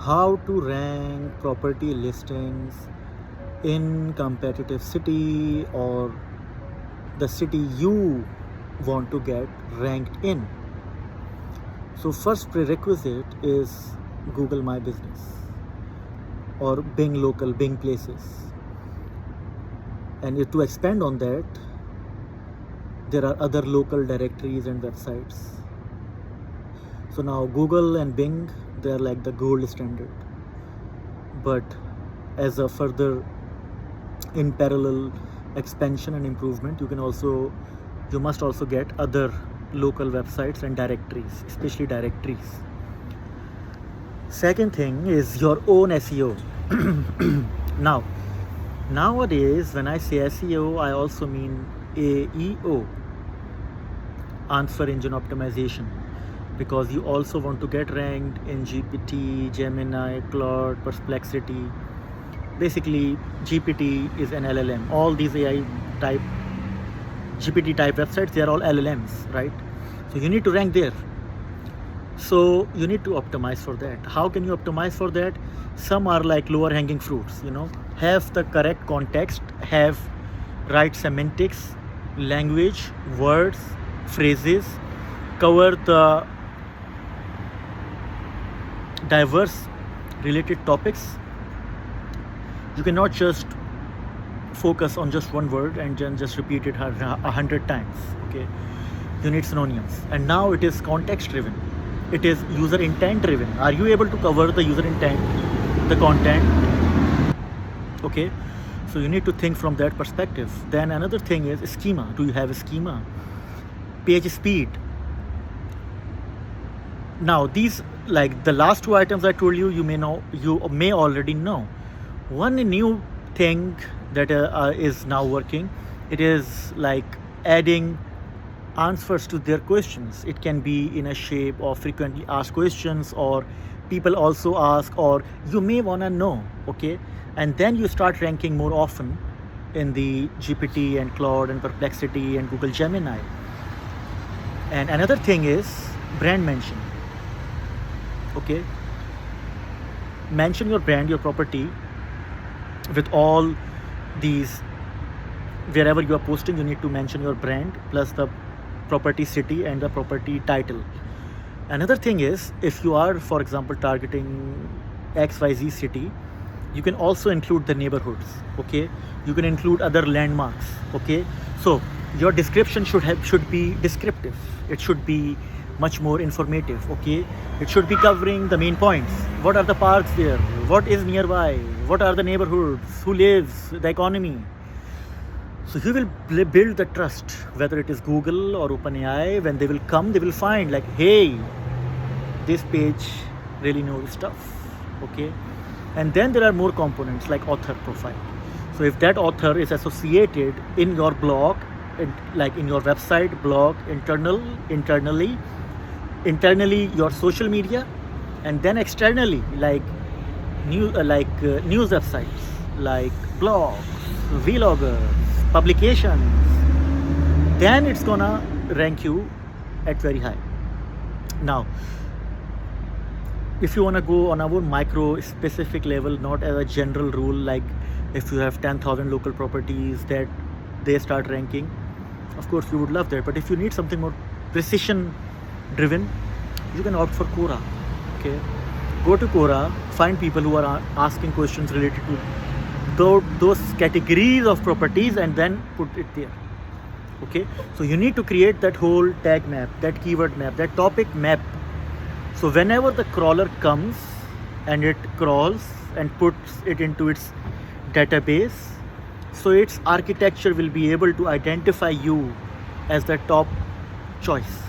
how to rank property listings in competitive city or the city you want to get ranked in. So first prerequisite is Google My Business or Bing Local, Bing Places. And to expand on that, there are other local directories and websites. So now Google and Bing, they are like the gold standard. But as a further in parallel expansion and improvement, you must also get other local websites and directories, especially directories. Second thing is your own SEO. Now, nowadays when I say SEO, I also mean AEO, answer engine optimization, because you also want to get ranked in GPT, Gemini, Claude, Perplexity. Basically, GPT is an LLM. All these AI type, GPT type websites, they are all LLMs, right? So you need to rank there. So you need to optimize for that. How can you optimize for that? Some are like lower hanging fruits, have the correct context, have right semantics, language, words, phrases, cover the diverse related topics. You cannot just focus on just one word and just repeat it 100 times. Okay, you need synonyms. And now it is context driven, it is user intent driven. Are you able to cover the user intent, the content? Okay, so you need to think from that perspective. Then another thing is schema. Do you have a schema? Page speed. Now these, like the last two items I told you, you may already know. One new thing that is now working, it is like adding answers to their questions. It can be in a shape of frequently asked questions, or people also ask, or you may want to know. Okay, and then you start ranking more often in the GPT and Claude and Perplexity and Google Gemini. And another thing is brand mention. Okay, mention your brand, your property with all these. Wherever you are posting, you need to mention your brand plus the property city and the property title. Another thing is, if you are, for example, targeting XYZ city, you can also include the neighborhoods. Okay, you can include other landmarks. Okay, so your description should be descriptive. It should be much more informative. Okay, it should be covering the main points. What are the parks there? What is nearby? What are the neighborhoods? Who lives? The economy. So you will build the trust, whether it is Google or OpenAI. When they will come, they will find like, hey, this page really knows stuff. Okay, and then there are more components like author profile. So if that author is associated in your blog, like in your website, blog, internally your social media, and then externally like news websites, like blogs, vloggers, publications, then it's gonna rank you at very high. Now, if you want to go on a more micro specific level, not as a general rule, like if you have 10,000 local properties that they start ranking, of course we would love that. But if you need something more precision driven, you can opt for Quora. Okay, go to Quora, find people who are asking questions related to those categories of properties, and then put it there. Okay, so you need to create that whole tag map, that keyword map, that topic map. So whenever the crawler comes and it crawls and puts it into its database, so its architecture will be able to identify you as the top choice.